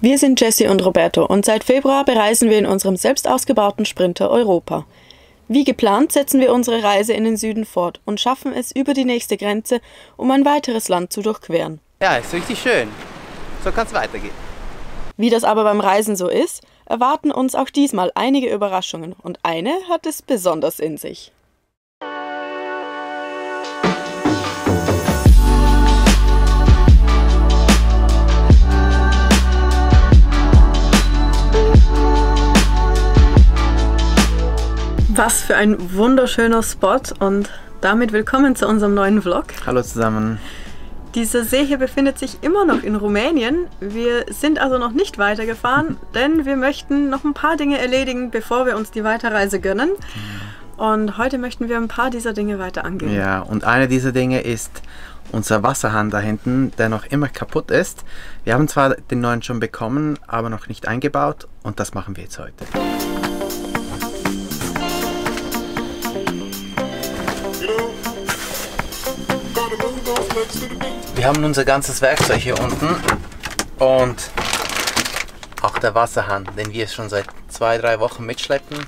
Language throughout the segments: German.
Wir sind Jessie und Roberto und seit Februar bereisen wir in unserem selbst ausgebauten Sprinter Europa. Wie geplant setzen wir unsere Reise in den Süden fort und schaffen es über die nächste Grenze, um ein weiteres Land zu durchqueren. Ja, ist richtig schön. So kann es weitergehen. Wie das aber beim Reisen so ist, erwarten uns auch diesmal einige Überraschungen und eine hat es besonders in sich. Was für ein wunderschöner Spot und damit willkommen zu unserem neuen Vlog. Hallo zusammen. Dieser See hier befindet sich immer noch in Rumänien. Wir sind also noch nicht weitergefahren, denn wir möchten noch ein paar Dinge erledigen, bevor wir uns die Weiterreise gönnen. Und heute möchten wir ein paar dieser Dinge weiter angehen. Ja, und eine dieser Dinge ist unser Wasserhahn da hinten, der noch immer kaputt ist. Wir haben zwar den neuen schon bekommen, aber noch nicht eingebaut und das machen wir jetzt heute. Wir haben unser ganzes Werkzeug hier unten und auch der Wasserhahn, den wir schon seit 2-3 Wochen mitschleppen.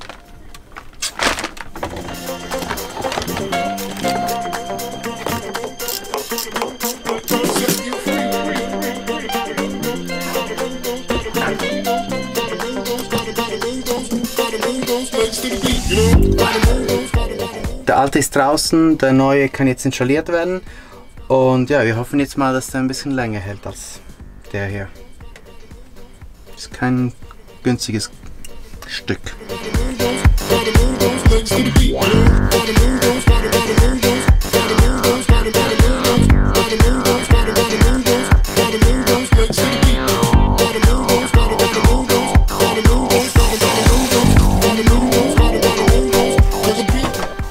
Der alte ist draußen, der neue kann jetzt installiert werden. Und ja, wir hoffen jetzt mal, dass der ein bisschen länger hält als der hier. Ist kein günstiges Stück.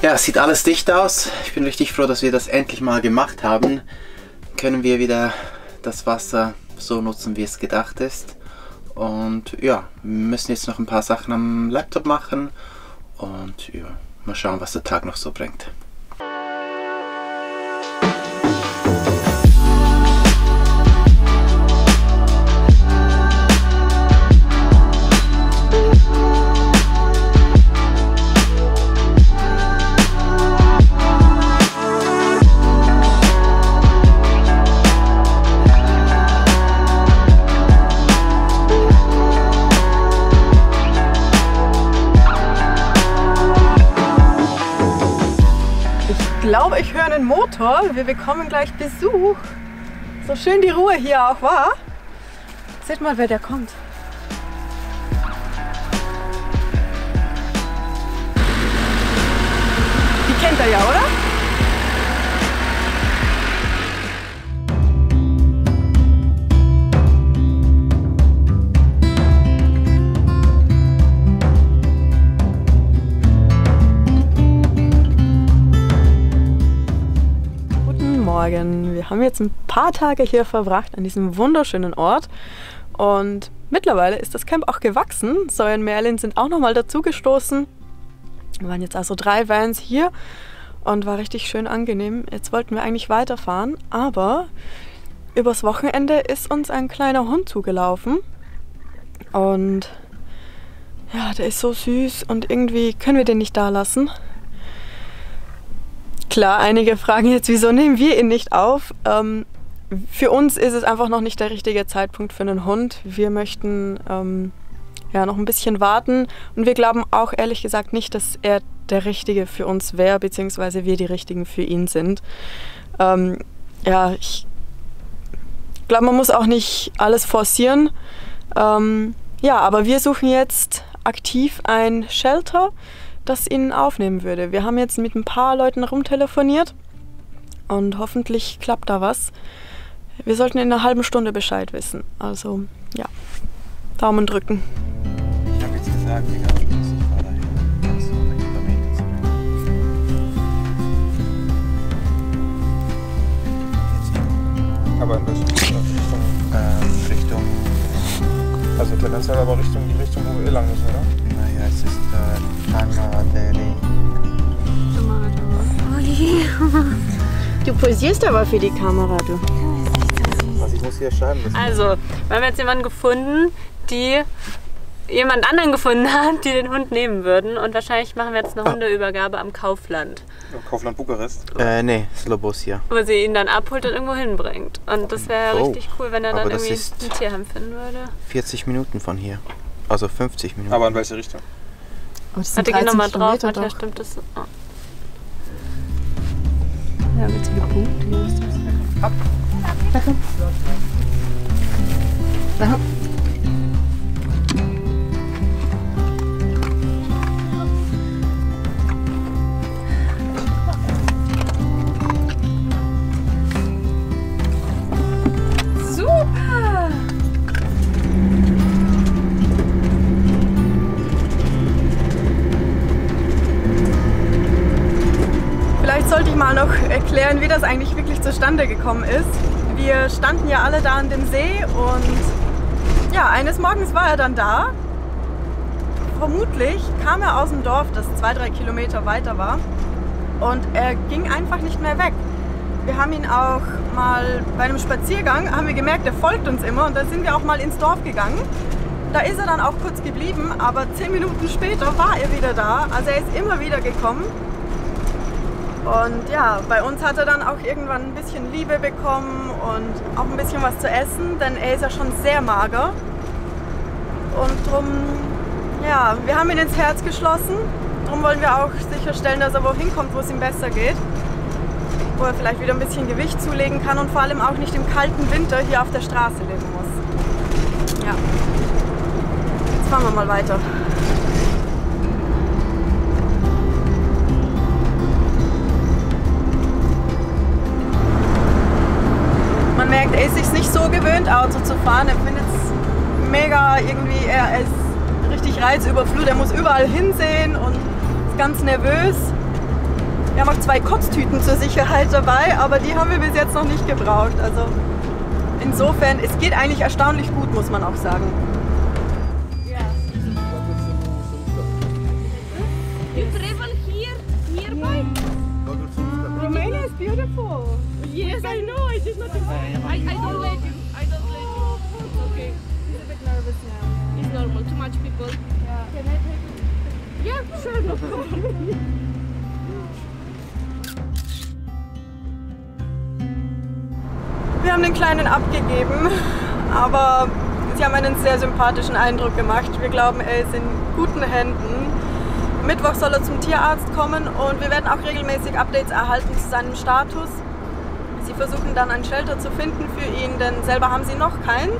Ja, es sieht alles dicht aus. Ich bin richtig froh, dass wir das endlich mal gemacht haben. Können wir wieder das Wasser so nutzen, wie es gedacht ist. Und ja, wir müssen jetzt noch ein paar Sachen am Laptop machen. Und ja, mal schauen, was der Tag noch so bringt. Ich glaube, ich höre einen Motor. Wir bekommen gleich Besuch. So schön die Ruhe hier auch war. Seht mal, wer der kommt. Die kennt er ja, oder? Wir haben jetzt ein paar Tage hier verbracht an diesem wunderschönen Ort und mittlerweile ist das Camp auch gewachsen. Zoe und Merlin sind auch nochmal dazugestoßen. Wir waren jetzt also 3 Vans hier und war richtig schön angenehm. Jetzt wollten wir eigentlich weiterfahren, aber übers Wochenende ist uns ein kleiner Hund zugelaufen und ja, der ist so süß und irgendwie können wir den nicht da lassen. Klar, einige fragen jetzt, wieso nehmen wir ihn nicht auf? Für uns ist es einfach noch nicht der richtige Zeitpunkt für einen Hund. Wir möchten ja, noch ein bisschen warten und wir glauben auch ehrlich gesagt nicht, dass er der Richtige für uns wäre, beziehungsweise wir die Richtigen für ihn sind. Ja, ich glaube, man muss auch nicht alles forcieren. Ja, aber wir suchen jetzt aktiv ein Shelter, das ihn aufnehmen würde. Wir haben jetzt mit ein paar Leuten rumtelefoniert und hoffentlich klappt da was. Wir sollten in einer halben Stunde Bescheid wissen. Also ja, Daumen drücken. Ich habe jetzt gesagt, egal, ich fahre dahin. Kannst du einen Kilometer zurück. Aber in welche Richtung? Richtung. Also tendenziell aber Richtung die Richtung, wo wir lang müssen, oder? Naja, es ist Kamaradeli. Du posierst aber für die Kamera, du. Was ich muss hier schreiben. Also, wir haben jetzt jemanden gefunden, die jemand anderen gefunden hat, die den Hund nehmen würden. Und wahrscheinlich machen wir jetzt eine Hundeübergabe am Kaufland. Kaufland Bukarest? Nee, Slobosja. Wo sie ihn dann abholt und irgendwo hinbringt. Und das wäre richtig cool, wenn er dann irgendwie ein Tierheim finden würde. 40 Minuten von hier. Also 50 Minuten. Aber in welche Richtung? Warte, geh nochmal drauf, manchmal stimmt das. Oh. Ja, mit viele Punkte. Hier ist das. Hopp. Da komm. Da hopp. Super! Vielleicht sollte ich mal noch erklären, wie das eigentlich wirklich zustande gekommen ist. Wir standen ja alle da an dem See und ja, eines Morgens war er dann da. Vermutlich kam er aus dem Dorf, das 2-3 Kilometer weiter war, und er ging einfach nicht mehr weg. Wir haben ihn auch mal bei einem Spaziergang, haben wir gemerkt, er folgt uns immer, und da sind wir auch mal ins Dorf gegangen. Da ist er dann auch kurz geblieben, aber 10 Minuten später war er wieder da. Also er ist immer wieder gekommen. Und ja, bei uns hat er dann auch irgendwann ein bisschen Liebe bekommen und auch ein bisschen was zu essen, denn er ist ja schon sehr mager. Und drum, ja, wir haben ihn ins Herz geschlossen. Darum wollen wir auch sicherstellen, dass er wohin kommt, wo es ihm besser geht. Wo er vielleicht wieder ein bisschen Gewicht zulegen kann und vor allem auch nicht im kalten Winter hier auf der Straße leben muss. Ja. Jetzt fahren wir mal weiter. Man merkt, er ist sich nicht so gewöhnt, Auto zu fahren. Er findet es mega irgendwie, er ist richtig reizüberflutet. Er muss überall hinsehen und ist ganz nervös. Wir haben auch 2 Kotztüten zur Sicherheit dabei, aber die haben wir bis jetzt noch nicht gebraucht. Also insofern, es geht eigentlich erstaunlich gut, muss man auch sagen. You travel here, nearby? Romania is beautiful. Yes, I know. I did not. I don't let you. I don't let you. It's okay. He's a bit nervous now. It's normal. Too much people. Yeah. Can I take it? Yeah, sure, no problem. Wir haben den Kleinen abgegeben, aber sie haben einen sehr sympathischen Eindruck gemacht. Wir glauben, er ist in guten Händen. Mittwoch soll er zum Tierarzt kommen und wir werden auch regelmäßig Updates erhalten zu seinem Status. Sie versuchen dann ein Shelter zu finden für ihn, denn selber haben sie noch keins.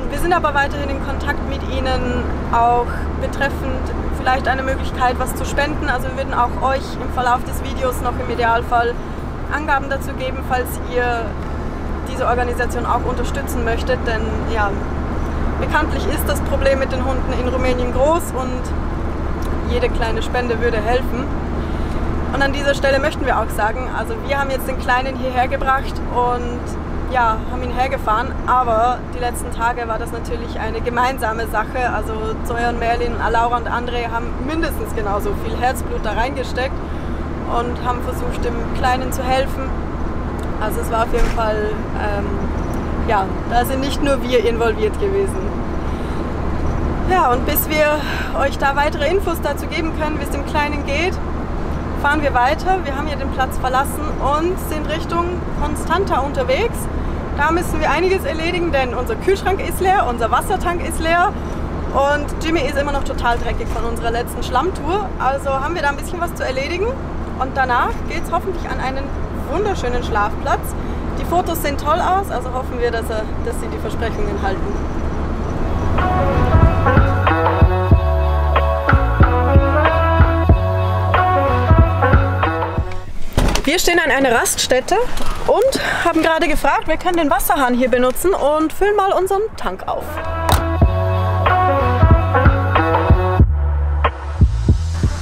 Wir sind aber weiterhin in Kontakt mit ihnen, auch betreffend vielleicht eine Möglichkeit, was zu spenden. Also wir würden auch euch im Verlauf des Videos noch im Idealfall Angaben dazu geben, falls ihr diese Organisation auch unterstützen möchtet. Denn ja, bekanntlich ist das Problem mit den Hunden in Rumänien groß und jede kleine Spende würde helfen. Und an dieser Stelle möchten wir auch sagen, also wir haben jetzt den Kleinen hierher gebracht und ja, haben ihn hergefahren, aber die letzten Tage war das natürlich eine gemeinsame Sache. Also Zoe und Merlin, Laura und André haben mindestens genauso viel Herzblut da reingesteckt und haben versucht, dem Kleinen zu helfen. Also es war auf jeden Fall, ja, da sind nicht nur wir involviert gewesen. Ja, und bis wir euch da weitere Infos dazu geben können, wie es dem Kleinen geht, fahren wir weiter. Wir haben hier den Platz verlassen und sind Richtung Constanta unterwegs. Da müssen wir einiges erledigen, denn unser Kühlschrank ist leer, unser Wassertank ist leer und Jimmy ist immer noch total dreckig von unserer letzten Schlammtour. Also haben wir da ein bisschen was zu erledigen und danach geht es hoffentlich an einen wunderschönen Schlafplatz. Die Fotos sehen toll aus, also hoffen wir, dass sie die Versprechungen halten. Wir stehen an einer Raststätte und haben gerade gefragt, wir können den Wasserhahn hier benutzen und füllen mal unseren Tank auf.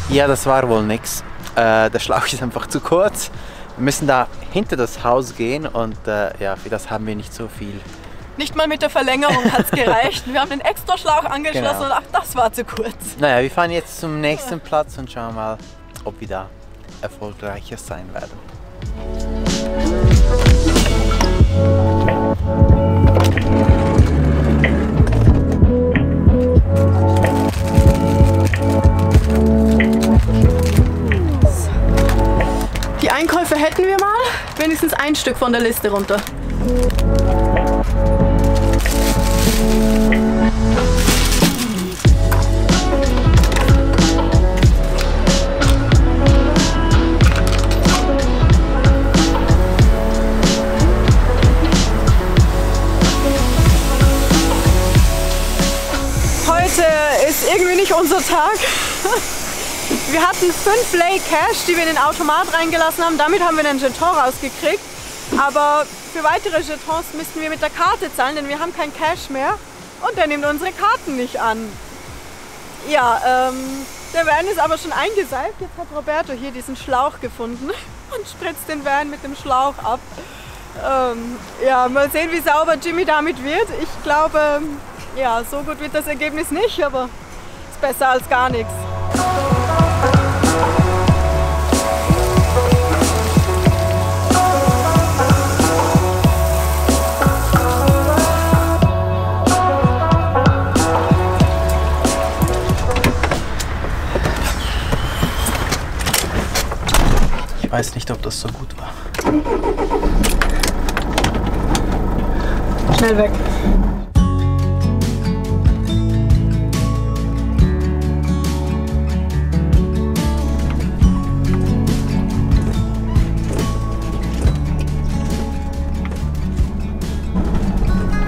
Ja, das war wohl nix. Der Schlauch ist einfach zu kurz. Wir müssen da hinter das Haus gehen und ja, für das haben wir nicht so viel. Nicht mal mit der Verlängerung hat es gereicht. Wir haben den extra Schlauch angeschlossen und ach, das war zu kurz. Naja, wir fahren jetzt zum nächsten Platz und schauen mal, ob wir da erfolgreicher sein werden. Die Einkäufe hätten wir mal. Wenigstens ein Stück von der Liste runter. Heute ist irgendwie nicht unser Tag. Wir hatten 5 Lay Cash, die wir in den Automat reingelassen haben. Damit haben wir einen Jeton rausgekriegt. Aber für weitere Jetons müssten wir mit der Karte zahlen, denn wir haben kein Cash mehr. Und der nimmt unsere Karten nicht an. Ja, der Van ist aber schon eingeseift. Jetzt hat Roberto hier diesen Schlauch gefunden und spritzt den Van mit dem Schlauch ab. Ja, mal sehen, wie sauber Jimmy damit wird. Ich glaube, ja, so gut wird das Ergebnis nicht, aber ist besser als gar nichts. Ich weiß nicht, ob das so gut war. Schnell weg.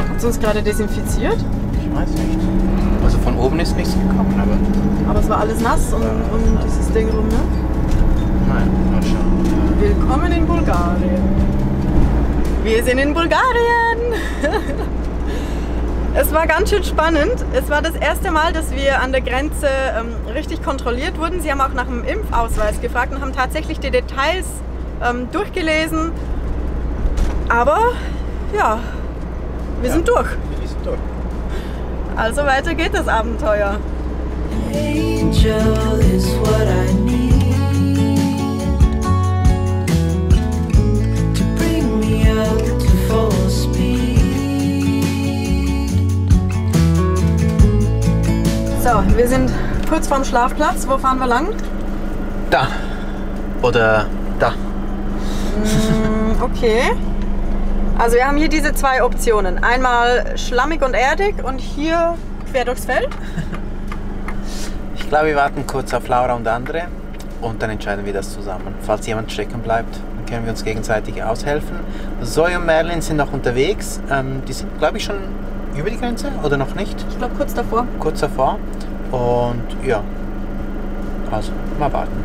Hat sie uns gerade desinfiziert? Ich weiß nicht. Also von oben ist nichts gekommen, Aber es war alles nass um dieses Ding rum, ne? Nein, mal schauen. Willkommen in Bulgarien. Wir sind in Bulgarien. Es war ganz schön spannend. Es war das erste Mal, dass wir an der Grenze richtig kontrolliert wurden. Sie haben auch nach dem Impfausweis gefragt und haben tatsächlich die Details durchgelesen. Aber ja, wir sind durch. Wir sind durch. Also weiter geht das Abenteuer. Angel is what I need to bring me up to full speed. So, wir sind kurz vorm Schlafplatz. Wo fahren wir lang? Da. Oder da. Okay. Also wir haben hier diese 2 Optionen. Einmal schlammig und erdig und hier quer durchs Feld. Ich glaube, wir warten kurz auf Laura und andere und dann entscheiden wir das zusammen. Falls jemand stecken bleibt, dann können wir uns gegenseitig aushelfen. Zoe und Merlin sind noch unterwegs. Die sind, glaube ich, schon über die Grenze oder noch nicht? Ich glaube kurz davor. Kurz davor. Und ja, also mal warten.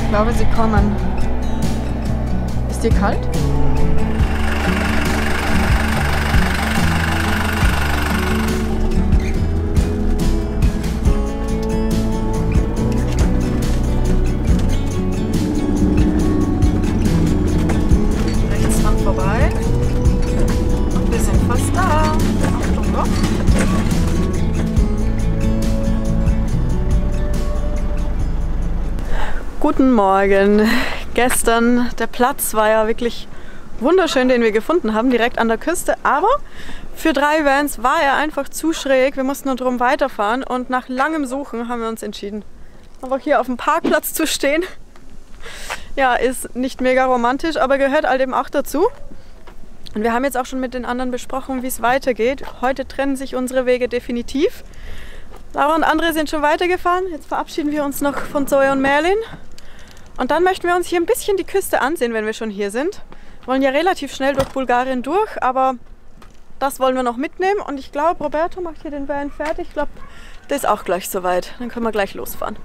Ich glaube, sie kommen. Ist dir kalt? Rechts dran vorbei. Und wir sind fast da. Achtung doch. Guten Morgen. Gestern, der Platz war ja wirklich wunderschön, den wir gefunden haben, direkt an der Küste. Aber für 3 Vans war er einfach zu schräg. Wir mussten nur drum weiterfahren und nach langem Suchen haben wir uns entschieden, einfach hier auf dem Parkplatz zu stehen. Ja, ist nicht mega romantisch, aber gehört halt eben auch dazu. Und wir haben jetzt auch schon mit den anderen besprochen, wie es weitergeht. Heute trennen sich unsere Wege definitiv. Laura und andere sind schon weitergefahren. Jetzt verabschieden wir uns noch von Zoe und Merlin. Und dann möchten wir uns hier ein bisschen die Küste ansehen, wenn wir schon hier sind. Wir wollen ja relativ schnell durch Bulgarien durch, aber das wollen wir noch mitnehmen. Und ich glaube, Roberto macht hier den Van fertig. Ich glaube, der ist auch gleich soweit. Dann können wir gleich losfahren.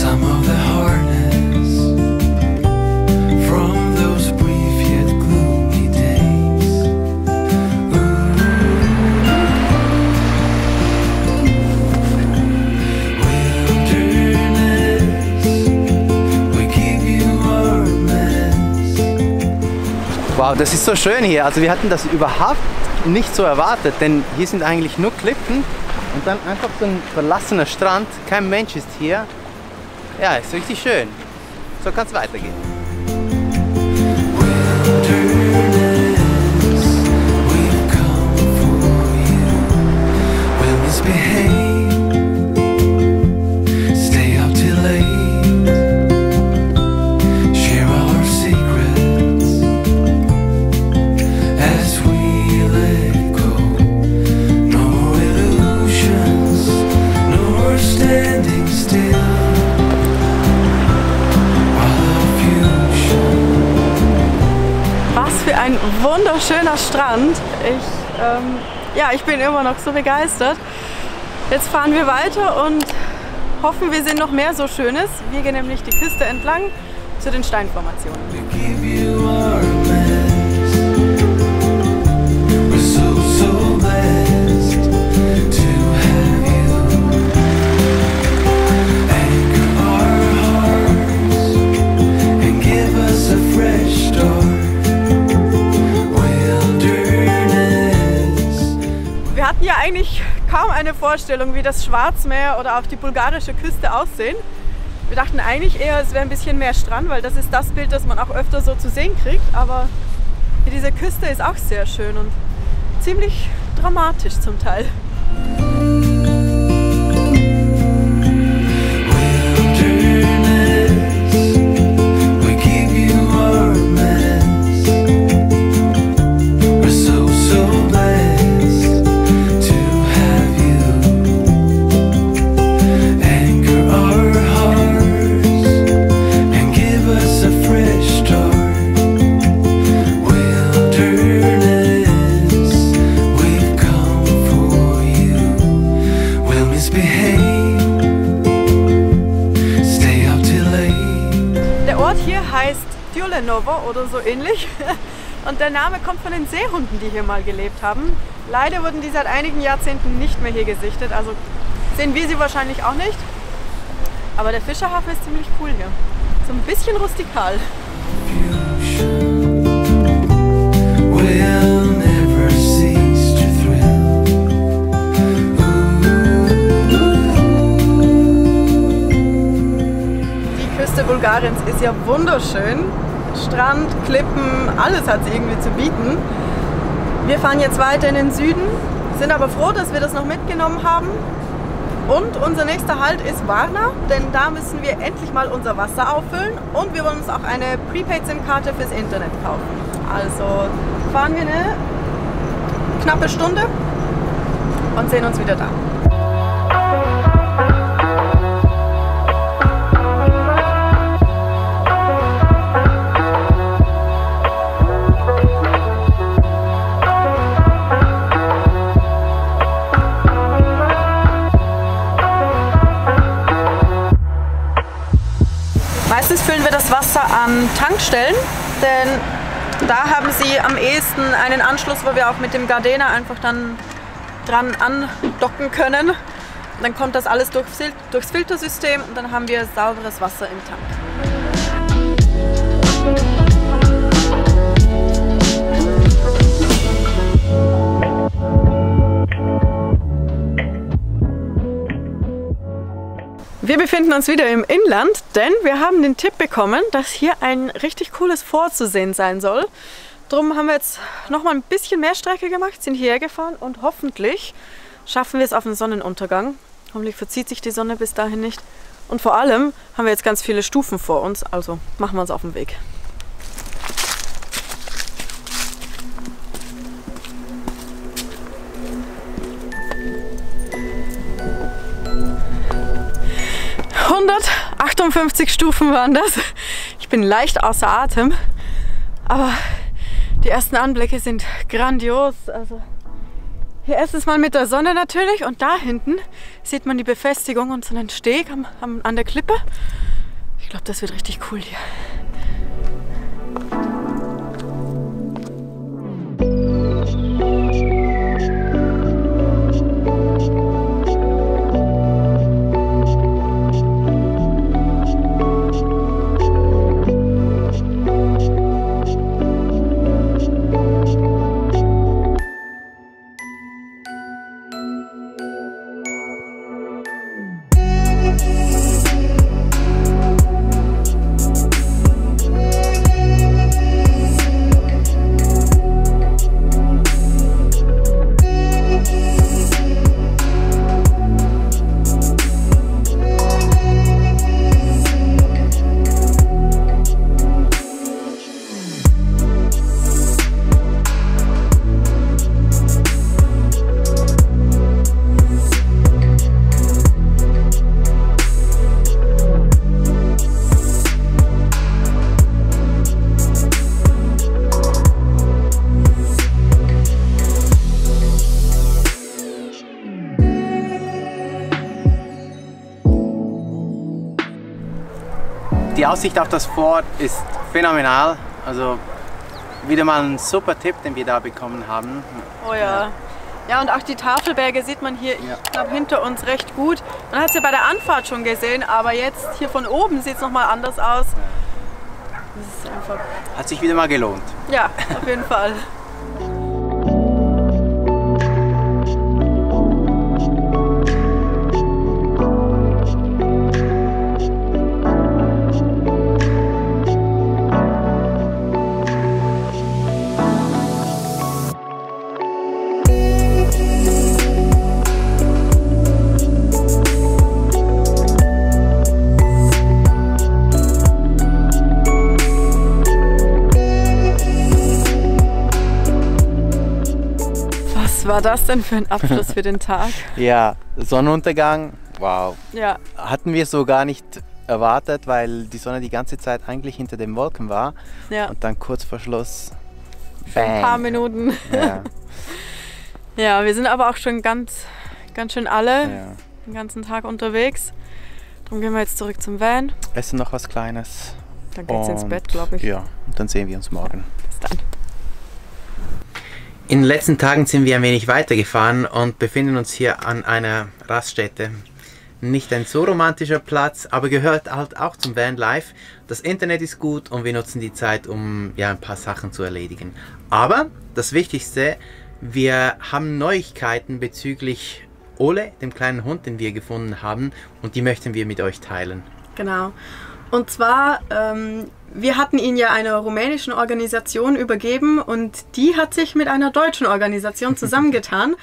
Some of Wow, das ist so schön hier. Also wir hatten das überhaupt nicht so erwartet, denn hier sind eigentlich nur Klippen und dann einfach so ein verlassener Strand. Kein Mensch ist hier. Ja, ist richtig schön. So kann es weitergehen. Ein wunderschöner Strand. Ich bin immer noch so begeistert. Jetzt fahren wir weiter und hoffen, wir sehen noch mehr so Schönes. Wir gehen nämlich die Küste entlang zu den Steinformationen. Wir hatten ja eigentlich kaum eine Vorstellung, wie das Schwarzmeer oder auch die bulgarische Küste aussehen. Wir dachten eigentlich eher, es wäre ein bisschen mehr Strand, weil das ist das Bild, das man auch öfter so zu sehen kriegt. Aber diese Küste ist auch sehr schön und ziemlich dramatisch zum Teil. Oder so ähnlich. Und der Name kommt von den Seehunden, die hier mal gelebt haben. Leider wurden die seit einigen Jahrzehnten nicht mehr hier gesichtet, also sehen wir sie wahrscheinlich auch nicht. Aber der Fischerhafen ist ziemlich cool hier. So ein bisschen rustikal. Die Küste Bulgariens ist ja wunderschön. Strand, Klippen, alles hat sie irgendwie zu bieten. Wir fahren jetzt weiter in den Süden, sind aber froh, dass wir das noch mitgenommen haben. Und unser nächster Halt ist Varna, denn da müssen wir endlich mal unser Wasser auffüllen und wir wollen uns auch eine Prepaid-SIM-Karte fürs Internet kaufen. Also fahren wir eine knappe Stunde und sehen uns wieder da. Meistens füllen wir das Wasser an Tankstellen, denn da haben sie am ehesten einen Anschluss, wo wir auch mit dem Gardena einfach dann dran andocken können. Dann kommt das alles durchs Filtersystem und dann haben wir sauberes Wasser im Tank. Wir befinden uns wieder im Inland, denn wir haben den Tipp bekommen, dass hier ein richtig cooles Fort zu sehen sein soll. Darum haben wir jetzt noch mal ein bisschen mehr Strecke gemacht, sind hierher gefahren und hoffentlich schaffen wir es auf den Sonnenuntergang. Hoffentlich verzieht sich die Sonne bis dahin nicht. Und vor allem haben wir jetzt ganz viele Stufen vor uns, also machen wir uns auf den Weg. ...158 Stufen waren das. Ich bin leicht außer Atem, aber die ersten Anblicke sind grandios. Also hier erstens mal mit der Sonne natürlich und da hinten sieht man die Befestigung und so einen Steg an der Klippe. Ich glaube, das wird richtig cool hier. Die Aussicht auf das Fort ist phänomenal. Also wieder mal ein super Tipp, den wir da bekommen haben. Oh ja. Ja, und auch die Tafelberge sieht man hier, ich glaube, hinter uns recht gut. Man hat es ja bei der Anfahrt schon gesehen, aber jetzt hier von oben sieht es nochmal anders aus. Das ist einfach... Hat sich wieder mal gelohnt. Ja, auf jeden Fall. Was war das denn für ein Abschluss für den Tag? Ja, Sonnenuntergang, wow. Ja, Hatten wir so gar nicht erwartet, weil die Sonne die ganze Zeit eigentlich hinter den Wolken war. ja. Und dann kurz vor Schluss, Für ein paar bang. Minuten. Ja, Ja, wir sind aber auch schon ganz schön alle ja. den ganzen Tag unterwegs. Darum gehen wir jetzt zurück zum Van. Essen noch was Kleines. Dann geht's ins Und Bett, glaube ich. Ja, und dann sehen wir uns morgen. Bis dann. In den letzten Tagen sind wir ein wenig weitergefahren und befinden uns hier an einer Raststätte. Nicht ein so romantischer Platz, aber gehört halt auch zum Vanlife. Das Internet ist gut und wir nutzen die Zeit, um ja, ein paar Sachen zu erledigen. Aber das Wichtigste, wir haben Neuigkeiten bezüglich Ole, dem kleinen Hund, den wir gefunden haben, und die möchten wir mit euch teilen. Genau. Und zwar, wir hatten ihn ja einer rumänischen Organisation übergeben und die hat sich mit einer deutschen Organisation zusammengetan.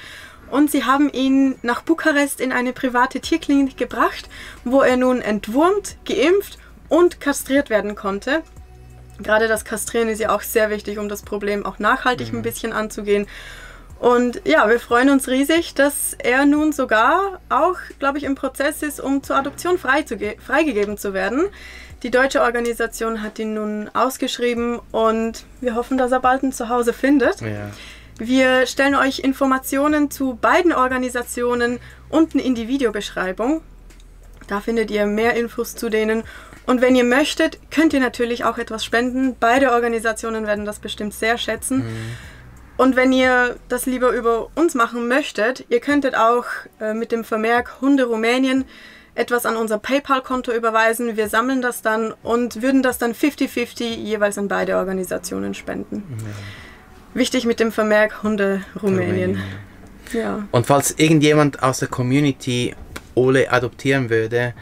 Und sie haben ihn nach Bukarest in eine private Tierklinik gebracht, wo er nun entwurmt, geimpft und kastriert werden konnte. Gerade das Kastrieren ist ja auch sehr wichtig, um das Problem auch nachhaltig ein bisschen anzugehen. Und ja, wir freuen uns riesig, dass er nun sogar auch, glaube ich, im Prozess ist, um zur Adoption freigegeben zu werden. Die deutsche Organisation hat ihn nun ausgeschrieben und wir hoffen, dass er bald ein Zuhause findet. Ja. Wir stellen euch Informationen zu beiden Organisationen unten in die Videobeschreibung. Da findet ihr mehr Infos zu denen. Und wenn ihr möchtet, könnt ihr natürlich auch etwas spenden. Beide Organisationen werden das bestimmt sehr schätzen. Und wenn ihr das lieber über uns machen möchtet, ihr könntet auch mit dem Vermerk Hunde Rumänien etwas an unser PayPal-Konto überweisen. Wir sammeln das dann und würden das dann 50-50 jeweils an beide Organisationen spenden. Wichtig mit dem Vermerk Hunde Rumänien. Ja. Und falls irgendjemand aus der Community Ole adoptieren würde,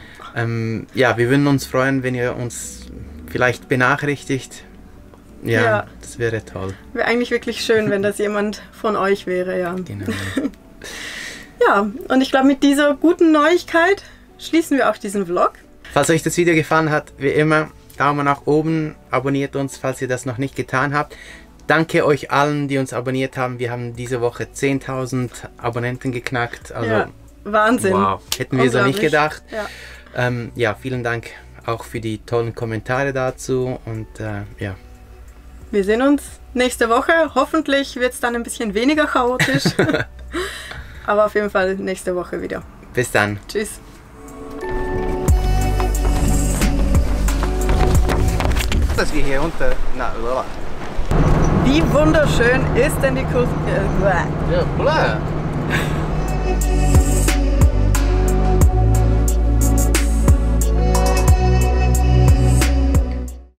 ja, wir würden uns freuen, wenn ihr uns vielleicht benachrichtigt. Ja, Ja. das wäre toll. Wäre eigentlich wirklich schön, wenn das jemand von euch wäre, ja. Genau. Ja, und ich glaube, mit dieser guten Neuigkeit schließen wir auch diesen Vlog. Falls euch das Video gefallen hat, wie immer, Daumen nach oben, abonniert uns, falls ihr das noch nicht getan habt. Danke euch allen, die uns abonniert haben. Wir haben diese Woche 10.000 Abonnenten geknackt. Also, Ja, Wahnsinn. wow, hätten wir so nicht Unglaublich. gedacht. Ja. Ja, vielen Dank auch für die tollen Kommentare dazu und ja. Wir sehen uns nächste Woche. Hoffentlich wird es dann ein bisschen weniger chaotisch. Aber auf jeden Fall nächste Woche wieder. Bis dann. Tschüss. Dass wir hier unter... Na, Wie wunderschön ist denn die Kultur? ja,